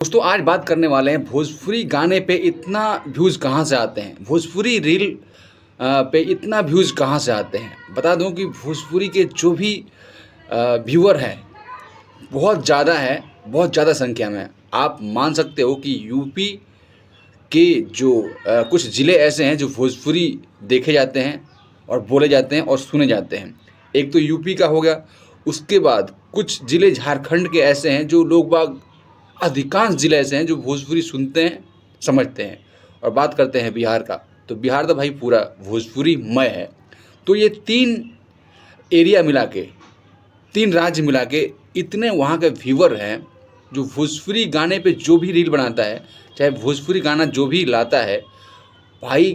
दोस्तों आज बात करने वाले हैं भोजपुरी गाने पे इतना व्यूज़ कहाँ से आते हैं। भोजपुरी रील पे इतना व्यूज़ कहाँ से आते हैं। बता दूं कि भोजपुरी के जो भी व्यूअर हैं बहुत ज़्यादा है, बहुत ज़्यादा संख्या में। आप मान सकते हो कि यूपी के जो कुछ ज़िले ऐसे हैं जो भोजपुरी देखे जाते हैं और बोले जाते हैं और सुने जाते हैं। एक तो यूपी का हो गया, उसके बाद कुछ ज़िले झारखंड के ऐसे हैं जो लोग बाग अधिकांश ज़िले ऐसे हैं जो भोजपुरी सुनते हैं, समझते हैं। और बात करते हैं बिहार का, तो बिहार तो भाई पूरा भोजपुरीमय है। तो ये 3 एरिया मिला के, 3 राज्य मिला के इतने वहाँ के व्यूअर हैं जो भोजपुरी गाने पे जो भी रील बनाता है, चाहे भोजपुरी गाना जो भी लाता है, भाई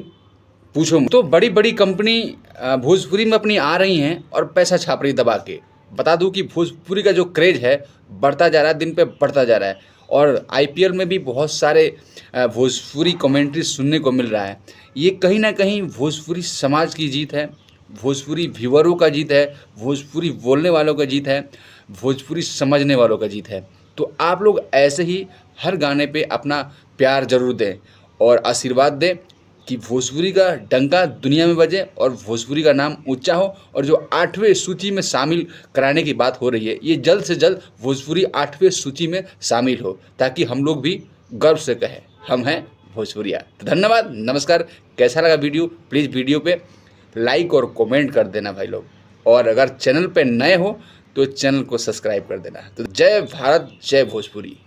पूछो मत। तो बड़ी बड़ी कंपनी भोजपुरी में अपनी आ रही हैं और पैसा छाप रही दबा के। बता दूं कि भोजपुरी का जो क्रेज़ है बढ़ता जा रहा है, दिन पे बढ़ता जा रहा है। और आईपीएल में भी बहुत सारे भोजपुरी कमेंट्री सुनने को मिल रहा है। ये कहीं ना कहीं भोजपुरी समाज की जीत है, भोजपुरी व्यूअरों का जीत है, भोजपुरी बोलने वालों का जीत है, भोजपुरी समझने वालों का जीत है। तो आप लोग ऐसे ही हर गाने पे अपना प्यार ज़रूर दें और आशीर्वाद दें कि भोजपुरी का डंका दुनिया में बजे और भोजपुरी का नाम ऊंचा हो। और जो 8वें सूची में शामिल कराने की बात हो रही है, ये जल्द से जल्द भोजपुरी 8वें सूची में शामिल हो, ताकि हम लोग भी गर्व से कहें हम हैं भोजपुरिया। तो धन्यवाद, नमस्कार। कैसा लगा वीडियो, प्लीज़ वीडियो पे लाइक और कमेंट कर देना भाई लोग। और अगर चैनल पे नए हो तो चैनल को सब्सक्राइब कर देना। तो जय भारत, जय भोजपुरी।